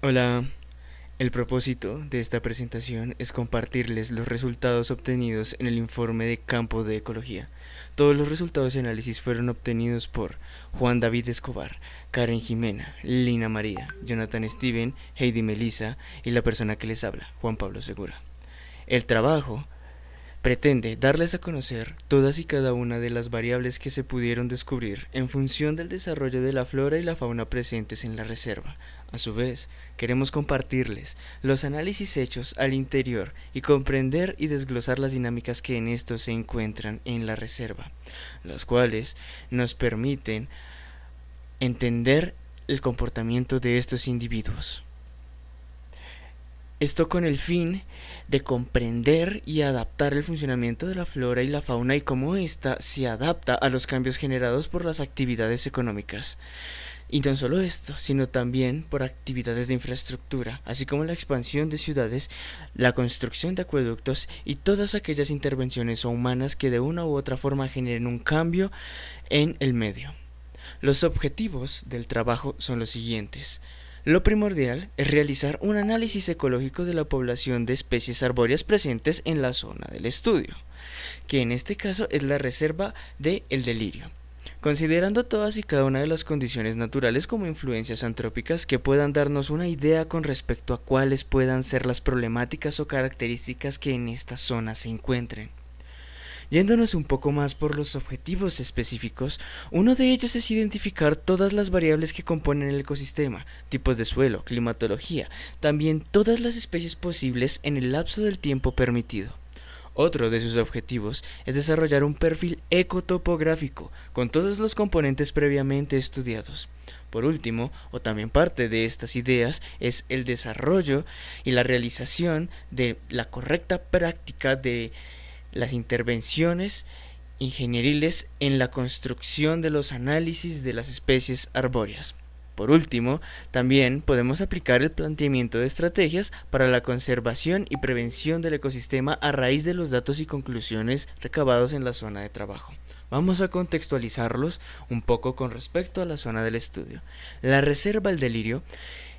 Hola, el propósito de esta presentación es compartirles los resultados obtenidos en el informe de campo de ecología. Todos los resultados y análisis fueron obtenidos por Juan David Escobar, Karen Jimena, Lina María, Jonathan Steven, Heidi Melissa y la persona que les habla, Juan Pablo Segura. El trabajo pretende darles a conocer todas y cada una de las variables que se pudieron descubrir en función del desarrollo de la flora y la fauna presentes en la reserva. A su vez, queremos compartirles los análisis hechos al interior y comprender y desglosar las dinámicas que en estos se encuentran en la reserva, las cuales nos permiten entender el comportamiento de estos individuos. Esto con el fin de comprender y adaptar el funcionamiento de la flora y la fauna y cómo ésta se adapta a los cambios generados por las actividades económicas. Y no solo esto, sino también por actividades de infraestructura, así como la expansión de ciudades, la construcción de acueductos y todas aquellas intervenciones humanas que de una u otra forma generen un cambio en el medio. Los objetivos del trabajo son los siguientes. Lo primordial es realizar un análisis ecológico de la población de especies arbóreas presentes en la zona del estudio, que en este caso es la reserva de El Delirio, considerando todas y cada una de las condiciones naturales como influencias antrópicas que puedan darnos una idea con respecto a cuáles puedan ser las problemáticas o características que en esta zona se encuentren. Yéndonos un poco más por los objetivos específicos, uno de ellos es identificar todas las variables que componen el ecosistema, tipos de suelo, climatología, también todas las especies posibles en el lapso del tiempo permitido. Otro de sus objetivos es desarrollar un perfil ecotopográfico con todos los componentes previamente estudiados. Por último, o también parte de estas ideas, es el desarrollo y la realización de la correcta práctica de las intervenciones ingenieriles en la construcción de los análisis de las especies arbóreas. Por último, también podemos aplicar el planteamiento de estrategias para la conservación y prevención del ecosistema a raíz de los datos y conclusiones recabados en la zona de trabajo. Vamos a contextualizarlos un poco con respecto a la zona del estudio. La Reserva El Delirio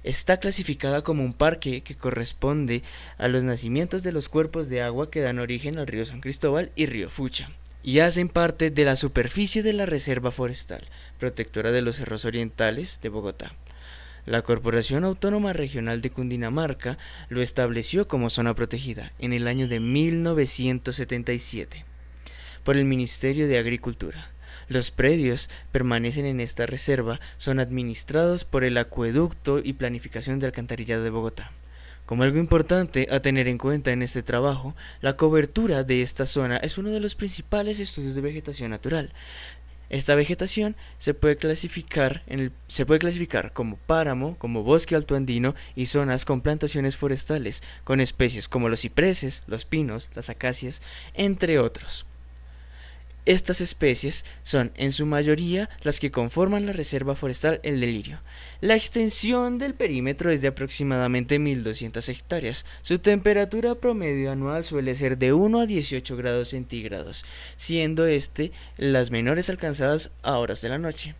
está clasificada como un parque que corresponde a los nacimientos de los cuerpos de agua que dan origen al río San Cristóbal y río Fucha, y hacen parte de la superficie de la Reserva Forestal, protectora de los cerros orientales de Bogotá. La Corporación Autónoma Regional de Cundinamarca lo estableció como zona protegida en el año de 1977 por el Ministerio de Agricultura. Los predios permanecen en esta reserva son administrados por el Acueducto y Planificación de Alcantarillado de Bogotá. Como algo importante a tener en cuenta en este trabajo, la cobertura de esta zona es uno de los principales estudios de vegetación natural. Esta vegetación se puede clasificar como páramo, como bosque altoandino y zonas con plantaciones forestales, con especies como los cipreses, los pinos, las acacias, entre otros. Estas especies son en su mayoría las que conforman la reserva forestal El Delirio. La extensión del perímetro es de aproximadamente 1.200 hectáreas. Su temperatura promedio anual suele ser de 1 a 18 grados centígrados, siendo las menores alcanzadas a horas de la noche.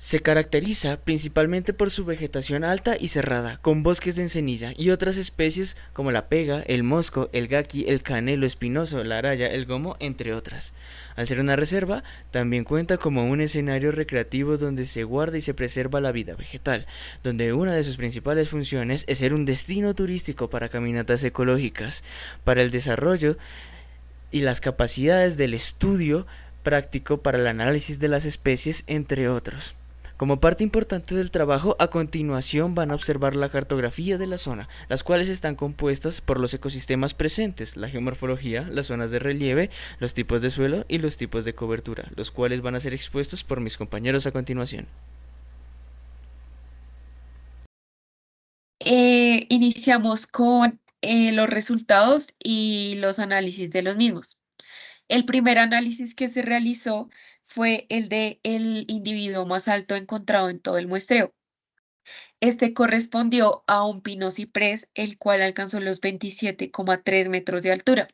Se caracteriza principalmente por su vegetación alta y cerrada, con bosques de encenilla y otras especies como la pega, el mosco, el gaqui, el canelo espinoso, la araya, el gomo, entre otras. Al ser una reserva, también cuenta como un escenario recreativo donde se guarda y se preserva la vida vegetal, donde una de sus principales funciones es ser un destino turístico para caminatas ecológicas, para el desarrollo y las capacidades del estudio práctico para el análisis de las especies, entre otros. Como parte importante del trabajo, a continuación van a observar la cartografía de la zona, las cuales están compuestas por los ecosistemas presentes, la geomorfología, las zonas de relieve, los tipos de suelo y los tipos de cobertura, los cuales van a ser expuestos por mis compañeros a continuación. Iniciamos con los resultados y los análisis de los mismos. El primer análisis que se realizó fue el de el individuo más alto encontrado en todo el muestreo. Este correspondió a un pino ciprés, el cual alcanzó los 27,3 metros de altura.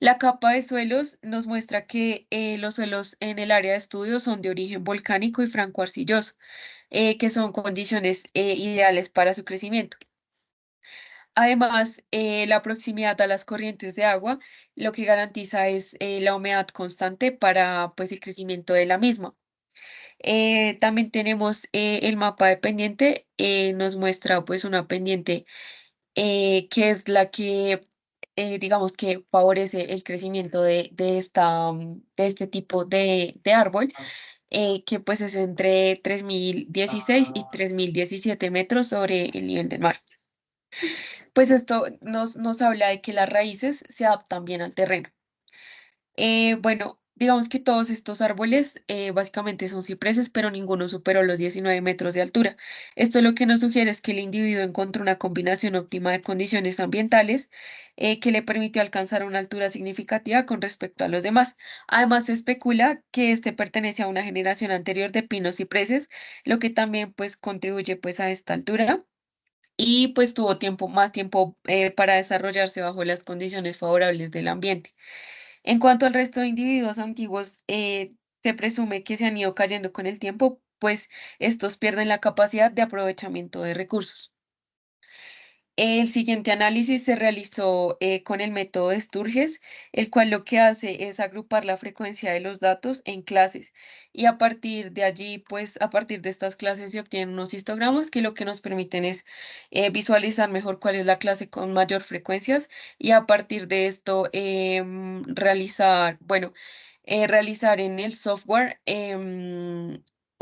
La capa de suelos nos muestra que los suelos en el área de estudio son de origen volcánico y franco-arcilloso, que son condiciones ideales para su crecimiento. Además, la proximidad a las corrientes de agua lo que garantiza es la humedad constante para pues, el crecimiento de la misma. También tenemos el mapa de pendiente, nos muestra pues una pendiente que es la que digamos que favorece el crecimiento de este tipo de árbol, que pues es entre 3016 y 3017 metros sobre el nivel del mar. Pues esto nos habla de que las raíces se adaptan bien al terreno. Bueno, digamos que todos estos árboles básicamente son cipreses, pero ninguno superó los 19 metros de altura. Esto lo que nos sugiere es que el individuo encontró una combinación óptima de condiciones ambientales que le permitió alcanzar una altura significativa con respecto a los demás. Además, se especula que este pertenece a una generación anterior de pinos cipreses, lo que también pues contribuye pues a esta altura. Y pues tuvo más tiempo para desarrollarse bajo las condiciones favorables del ambiente. En cuanto al resto de individuos antiguos, se presume que se han ido cayendo con el tiempo, pues estos pierden la capacidad de aprovechamiento de recursos. El siguiente análisis se realizó con el método de Sturges, el cual lo que hace es agrupar la frecuencia de los datos en clases y a partir de allí, pues a partir de estas clases se obtienen unos histogramas que lo que nos permiten es visualizar mejor cuál es la clase con mayor frecuencias y a partir de esto realizar en el software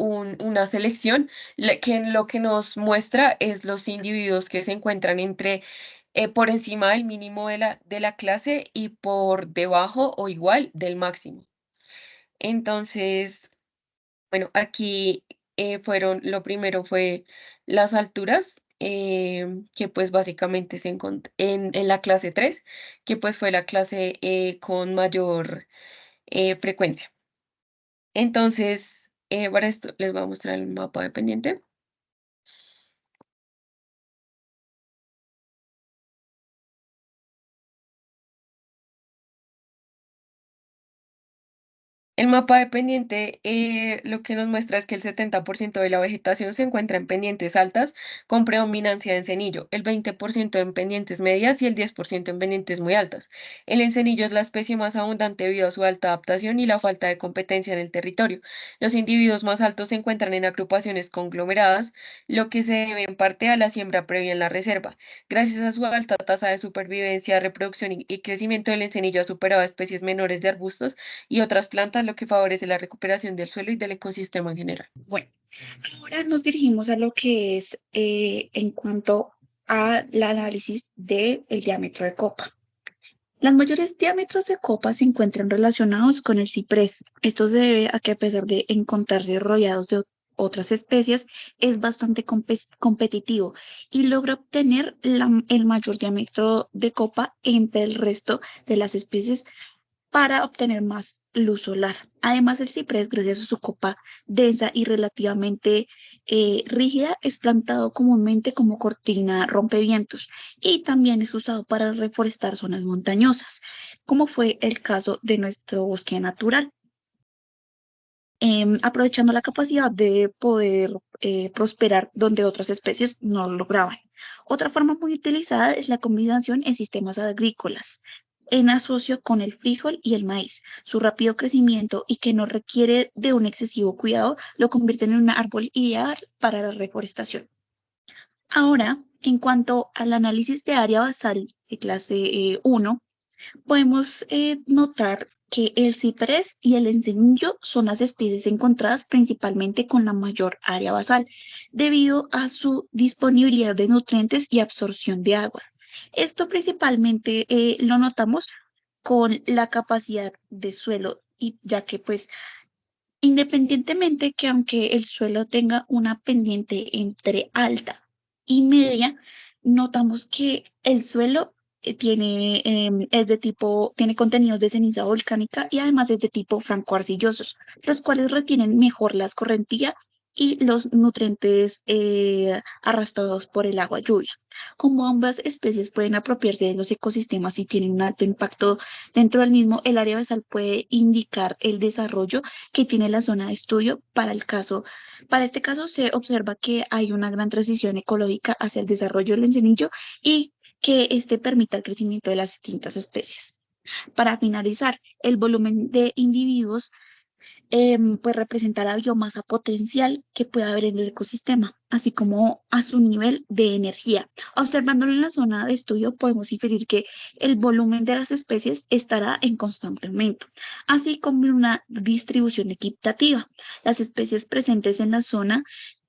una selección que lo que nos muestra es los individuos que se encuentran por encima del mínimo de la clase y por debajo o igual del máximo. Entonces, bueno, aquí lo primero fue las alturas, que pues básicamente se encontró en la clase 3 que pues fue la clase con mayor frecuencia. Entonces, para esto les voy a mostrar el mapa de pendiente. El mapa de pendiente lo que nos muestra es que el 70% de la vegetación se encuentra en pendientes altas con predominancia de encenillo, el 20% en pendientes medias y el 10% en pendientes muy altas. El encenillo es la especie más abundante debido a su alta adaptación y la falta de competencia en el territorio. Los individuos más altos se encuentran en agrupaciones conglomeradas, lo que se debe en parte a la siembra previa en la reserva. Gracias a su alta tasa de supervivencia, reproducción y crecimiento, el encenillo ha superado a especies menores de arbustos y otras plantas, lo que favorece la recuperación del suelo y del ecosistema en general. Bueno, ahora nos dirigimos a lo que es en cuanto al análisis del diámetro de copa. Los mayores diámetros de copa se encuentran relacionados con el ciprés. Esto se debe a que a pesar de encontrarse rodeados de otras especies, es bastante competitivo y logra obtener el mayor diámetro de copa entre el resto de las especies para obtener más luz solar. Además, el ciprés, gracias a su copa densa y relativamente rígida, es plantado comúnmente como cortina rompevientos y también es usado para reforestar zonas montañosas, como fue el caso de nuestro bosque natural. Aprovechando la capacidad de poder prosperar donde otras especies no lo lograban. Otra forma muy utilizada es la combinación en sistemas agrícolas, en asocio con el frijol y el maíz. Su rápido crecimiento y que no requiere de un excesivo cuidado lo convierten en un árbol ideal para la reforestación. Ahora, en cuanto al análisis de área basal de clase 1, podemos notar que el ciprés y el encenillo son las especies encontradas principalmente con la mayor área basal, debido a su disponibilidad de nutrientes y absorción de agua. Esto principalmente lo notamos con la capacidad de suelo, y ya que pues independientemente que aunque el suelo tenga una pendiente entre alta y media, notamos que el suelo tiene contenidos de ceniza volcánica y además es de tipo franco-arcillosos, los cuales retienen mejor la escorrentía y los nutrientes arrastrados por el agua lluvia. Como ambas especies pueden apropiarse de los ecosistemas y tienen un alto impacto dentro del mismo, el área basal puede indicar el desarrollo que tiene la zona de estudio para este caso se observa que hay una gran transición ecológica hacia el desarrollo del encenillo y que este permita el crecimiento de las distintas especies. Para finalizar, el volumen de individuos pues representa la biomasa potencial que puede haber en el ecosistema, así como a su nivel de energía. Observándolo en la zona de estudio, podemos inferir que el volumen de las especies estará en constante aumento, así como una distribución equitativa. Las especies presentes en la zona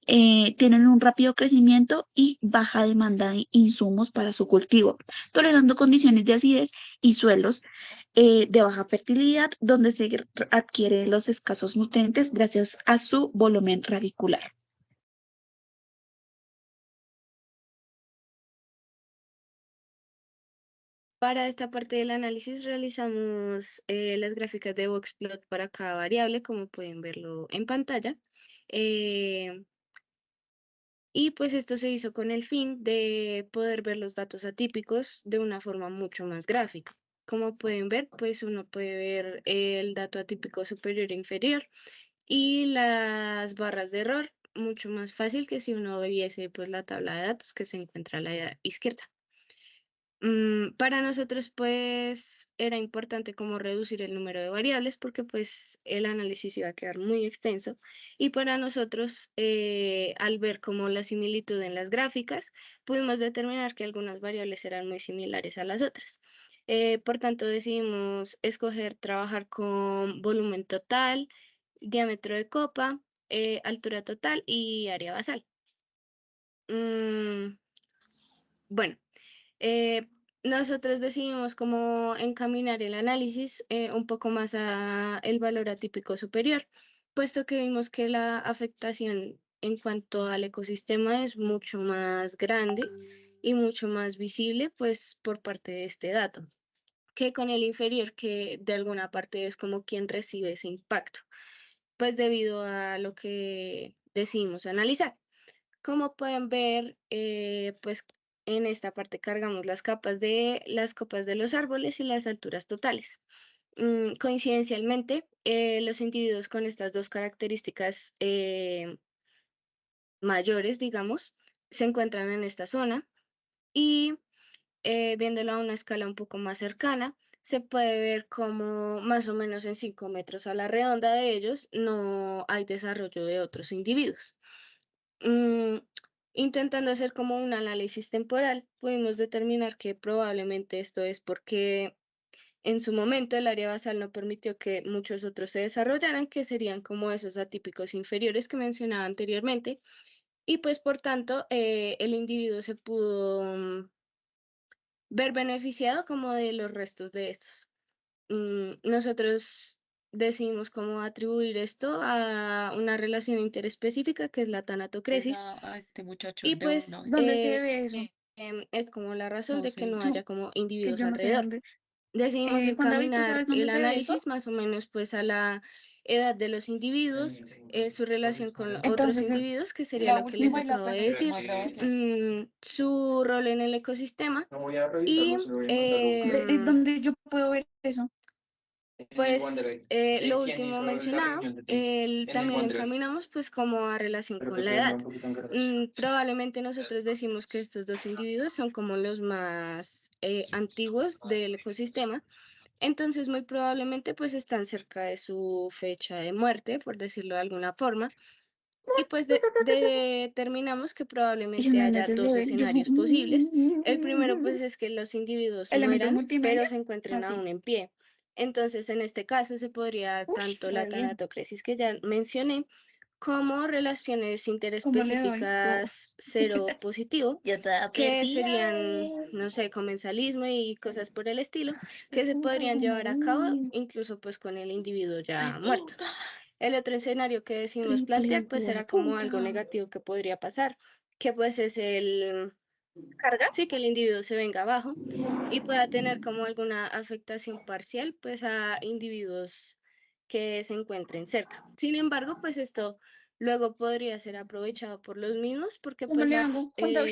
tienen un rápido crecimiento y baja demanda de insumos para su cultivo, tolerando condiciones de acidez y suelos de baja fertilidad, donde se adquieren los escasos nutrientes gracias a su volumen radicular. Para esta parte del análisis realizamos las gráficas de boxplot para cada variable, como pueden verlo en pantalla. Eh, y pues esto se hizo con el fin de poder ver los datos atípicos de una forma mucho más gráfica. Como pueden ver, pues uno puede ver el dato atípico superior e inferior y las barras de error mucho más fácil que si uno viese pues la tabla de datos que se encuentra a la izquierda. Para nosotros, pues, era importante como reducir el número de variables porque, pues, el análisis iba a quedar muy extenso. Y para nosotros, al ver como la similitud en las gráficas, pudimos determinar que algunas variables eran muy similares a las otras. Por tanto, decidimos escoger trabajar con volumen total, diámetro de copa, altura total y área basal. Mm, bueno. Eh, Nosotros decidimos cómo encaminar el análisis un poco más a el valor atípico superior, puesto que vimos que la afectación en cuanto al ecosistema es mucho más grande y mucho más visible, pues, por parte de este dato, que con el inferior, que de alguna parte es como quien recibe ese impacto, pues debido a lo que decidimos analizar. Como pueden ver, pues en esta parte cargamos las copas de los árboles y las alturas totales. Coincidencialmente, los individuos con estas dos características mayores, digamos, se encuentran en esta zona y viéndolo a una escala un poco más cercana, se puede ver como más o menos en 5 metros a la redonda de ellos no hay desarrollo de otros individuos. Mm, Intentando hacer como un análisis temporal, pudimos determinar que probablemente esto es porque en su momento el área basal no permitió que muchos otros se desarrollaran, que serían como esos atípicos inferiores que mencionaba anteriormente, y pues por tanto el individuo se pudo ver beneficiado como de los restos de estos. Nosotros decidimos cómo atribuir esto a una relación interespecífica que es la tanatocresis. A este muchacho Y de pues una vez. ¿Dónde se ve eso? es como la razón No de que sé. no No, haya como que individuos yo no sé alrededor. dónde. Decidimos Juan David, ¿tú encaminar sabes dónde el se ve eso? análisis más o menos pues a la edad de los individuos, su relación con otros Entonces es individuos, que sería la lo que les última y la acabo de decir, penúltima grabación. su rol en el ecosistema y ¿Dónde yo puedo ver eso? pues lo último mencionado, también lo encaminamos pues como a relación con la edad. Probablemente nosotros decimos que estos dos individuos son como los más antiguos del ecosistema, entonces muy probablemente pues están cerca de su fecha de muerte, por decirlo de alguna forma, y pues determinamos que Y en probablemente dónde haya se dos ve. escenarios posibles. El primero pues es que los individuos Elementos mueran, pero multimedia. se encuentren Así. aún en pie. Entonces, en este caso se podría dar Ush, tanto la re bien. tanatocresis que ya mencioné, como relaciones ¿Cómo le doy? Oh, interespecíficas cero positivo, ya estaba que perdida. serían, no sé, comensalismo y cosas por el estilo, Ay, que se ¿cómo podrían cargo llevar a cabo María? incluso pues con el individuo Ay, ya muerto. puta. El otro escenario que decidimos Triple plantear pues era como puta. algo negativo que podría pasar, que pues es ¿Carga? sí, que el individuo se venga abajo y pueda tener como alguna afectación parcial pues a individuos que se encuentren cerca. Sin embargo, pues esto luego podría ser aprovechado por los mismos porque ¿Cómo pues le hago cuando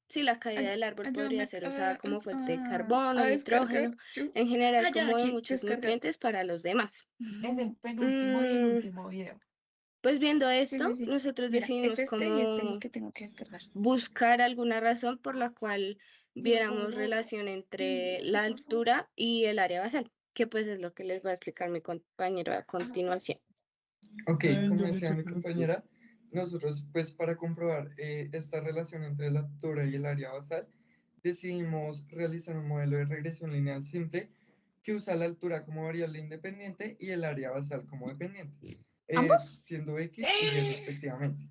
sí, la caída del árbol podría ayúdame ser usada como fuente de a carbono, descargar? nitrógeno, en general Ya, como de aquí, muchos descargar. nutrientes para los demás. Es el penúltimo y el Mm, último video. pues viendo Sí, sí, esto, sí. nosotros Mira, es decidimos este y este los como que tengo que descargar. buscar alguna razón por la cual Yo lo pongo viéramos luego. relación entre Y la por favor. altura y el área basal, que pues es lo que les va a explicar mi compañero a continuación. Ok, como decía mi compañera, nosotros pues para comprobar esta relación entre la altura y el área basal, decidimos realizar un modelo de regresión lineal simple que usa la altura como variable independiente y el área basal como dependiente, siendo x y y respectivamente.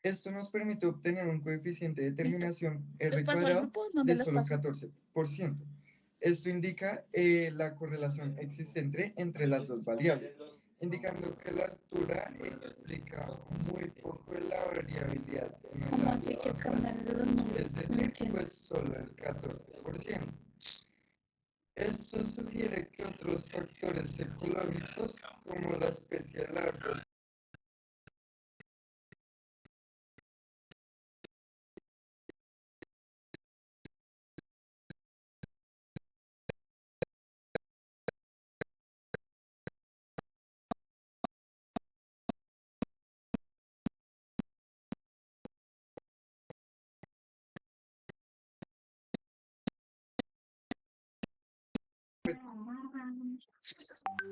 Esto nos permite obtener un coeficiente de ¿Listo? determinación ¿Los R paso al cuadrado grupo? de ¿Dónde los solo paso? 14%. Esto indica la correlación existente entre las dos variables, indicando que la altura explica muy poco de la variabilidad en el ¿Cómo así área que basal, cambiar los números? es No decir, entiendo. pues solo el 14%. Esto sugiere que otros factores ecológicos, como la especie del árbol,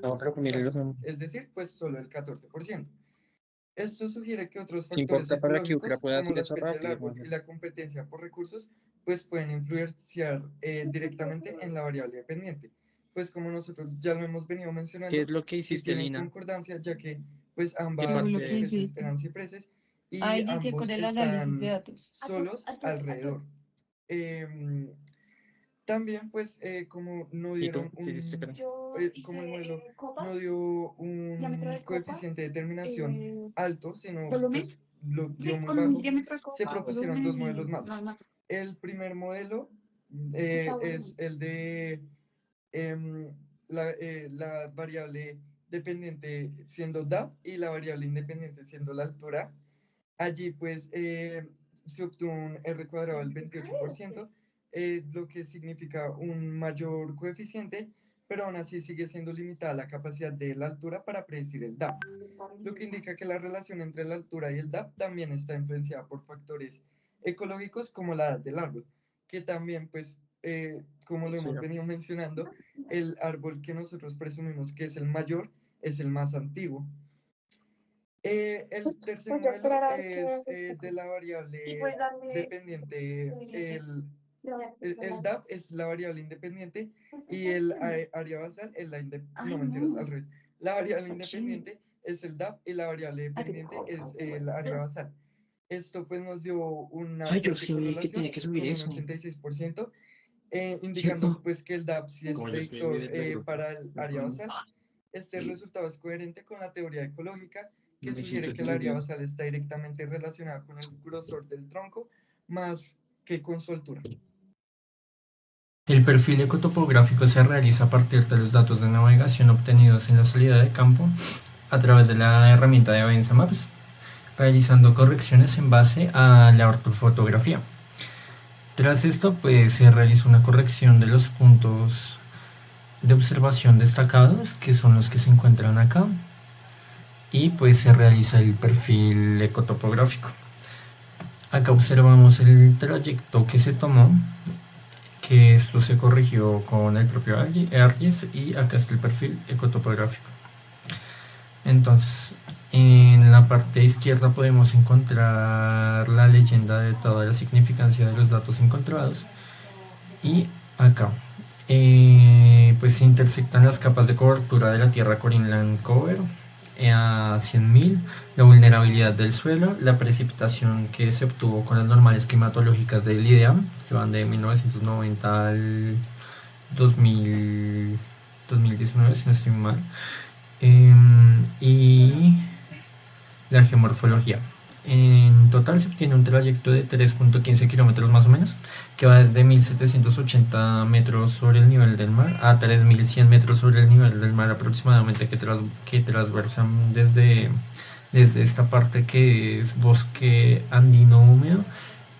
No, pero mire los es decir, pues solo el 14%. Esto sugiere que otros si factores importa para que Ucra ecológicos, pueda como decir la eso especie del rápido, árbol y la competencia por recursos, pues pueden influenciar directamente en la variable dependiente. Pues como nosotros ya lo hemos venido ¿qué mencionando, es lo que si hiciste, tienen Lina? concordancia, ya que pues ¿Qué Todo ambas lo parte que de especies hiciste. eran cipreses y Ahí inicié con ambos el análisis de están datos. solos alrededor. Em, También, pues, como no ¿Y tú? dieron ¿Qué hiciste, Karen? como el modelo no dio Diámetro un de copa, coeficiente de determinación alto, sino volumen, pues lo dio muy volumen, bajo, diámetro de se copa, propusieron dos volumen modelos y más. no hay más. El primer modelo es Volumen. el de em, la variable dependiente siendo DAP y la variable independiente siendo la altura. Allí pues se obtuvo un R cuadrado del 28%, lo que significa un mayor coeficiente, pero aún así sigue siendo limitada la capacidad de la altura para predecir el DAP, lo que indica que la relación entre la altura y el DAP también está influenciada por factores ecológicos como la edad del árbol, que también pues como lo Sí, hemos venido mencionando, el árbol que nosotros presumimos que es el mayor es el más antiguo. El tercer Pues ya modelo esperar a ver qué es es esto. de la Sí, variable pues darle dependiente. El solar. DAP es la variable independiente y el área basal es la Ay, no, mentiras, al no. revés. La variable Cochino. independiente es el DAP y la variable Ay, dependiente es el área basal. Esto pues nos dio una ay, yo fuerte sí vi que tenía correlación que subir con un eso, 86%, indicando ¿cierto? pues que el DAP sí es Como yo escribí predictor del grupo. para el área basal. Este resultado es coherente con la teoría ecológica que Me siento sugiere que el área escribiendo. basal está directamente relacionada con el grosor del tronco más que con su altura. El perfil ecotopográfico se realiza a partir de los datos de navegación obtenidos en la salida de campo a través de la herramienta de Avenza Maps, realizando correcciones en base a la ortofotografía. Tras esto, pues se realiza una corrección de los puntos de observación destacados, que son los que se encuentran acá, y pues se realiza el perfil ecotopográfico. Acá observamos el trayecto que se tomó, que esto se corrigió con el propio ArcGIS, y acá está el perfil ecotopográfico. Entonces, en la parte izquierda podemos encontrar la leyenda de toda la significancia de los datos encontrados, y acá pues se intersectan las capas de cobertura de la tierra Core Land Cover a 100.000, la vulnerabilidad del suelo, la precipitación que se obtuvo con las normales climatológicas del IDEAM, que van de 1990 al 2019, si no estoy mal, y la geomorfología. En total se obtiene un trayecto de 3.15 kilómetros más o menos, que va desde 1780 metros sobre el nivel del mar a 3100 metros sobre el nivel del mar aproximadamente, que transversan desde esta parte que es bosque andino húmedo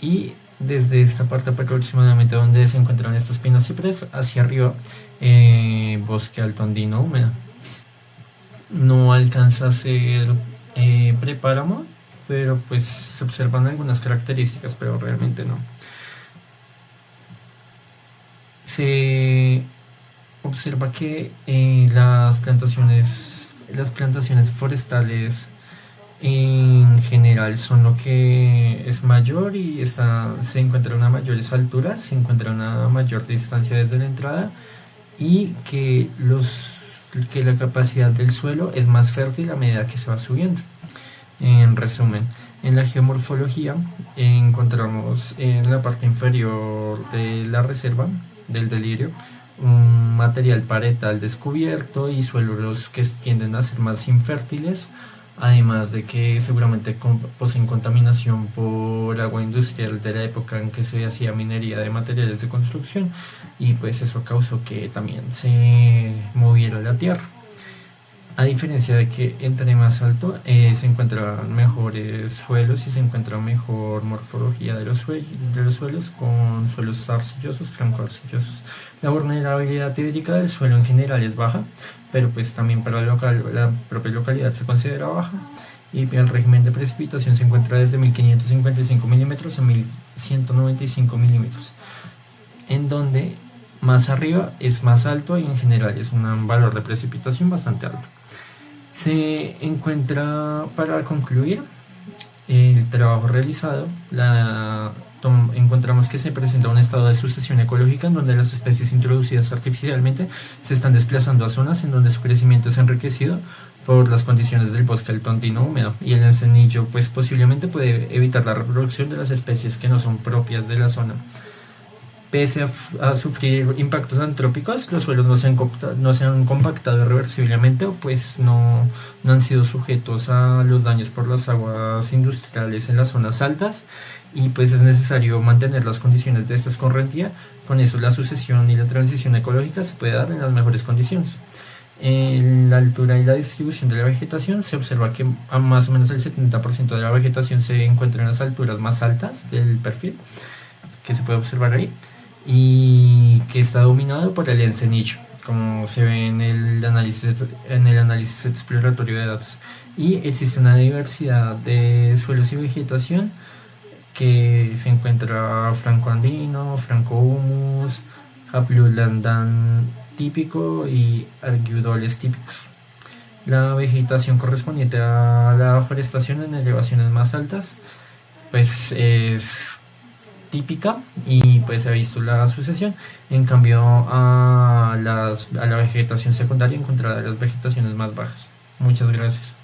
y desde esta parte aproximadamente donde se encuentran estos pinos ciprés hacia arriba, bosque alto andino húmedo. No alcanza a ser prepáramo, pero pues se observan algunas características, pero realmente no. Se observa que las plantaciones forestales en general son lo que es mayor y se encuentran a mayores alturas, se encuentran a mayor distancia desde la entrada y que la capacidad del suelo es más fértil a medida que se va subiendo. En resumen, en la geomorfología encontramos en la parte inferior de la reserva del Delirio un material parietal descubierto y suelos que tienden a ser más infértiles, además de que seguramente poseen contaminación por agua industrial de la época en que se hacía minería de materiales de construcción, y pues eso causó que también se moviera la tierra. A diferencia de que entre más alto se encuentran mejores suelos y se encuentra mejor morfología de los suelos, con suelos arcillosos, franco-arcillosos. La vulnerabilidad hídrica del suelo en general es baja, pero pues también para la propia localidad se considera baja, y el régimen de precipitación se encuentra desde 1555 milímetros a 1195 milímetros, en donde más arriba es más alto y en general es un valor de precipitación bastante alto. Se encuentra, para concluir el trabajo realizado, encontramos que se presenta un estado de sucesión ecológica en donde las especies introducidas artificialmente se están desplazando a zonas en donde su crecimiento es enriquecido por las condiciones del bosque alto andino húmedo, y el encenillo pues posiblemente puede evitar la reproducción de las especies que no son propias de la zona. Pese a sufrir impactos antrópicos, los suelos no se han compactado irreversiblemente, o pues no han sido sujetos a los daños por las aguas industriales en las zonas altas, y pues es necesario mantener las condiciones de esta escorrentía. Con eso la sucesión y la transición ecológica se puede dar en las mejores condiciones. En la altura y la distribución de la vegetación se observa que a más o menos el 70% de la vegetación se encuentra en las alturas más altas del perfil, que se puede observar ahí, y que está dominado por el encenillo, como se ve en el análisis exploratorio de datos. Y existe una diversidad de suelos y vegetación, que se encuentra franco-andino, franco-humus, haplulandán típico y arguidoles típicos. La vegetación correspondiente a la forestación en elevaciones más altas pues es típica, y pues se ha visto la sucesión. En cambio a la vegetación secundaria encontrará las vegetaciones más bajas. Muchas gracias.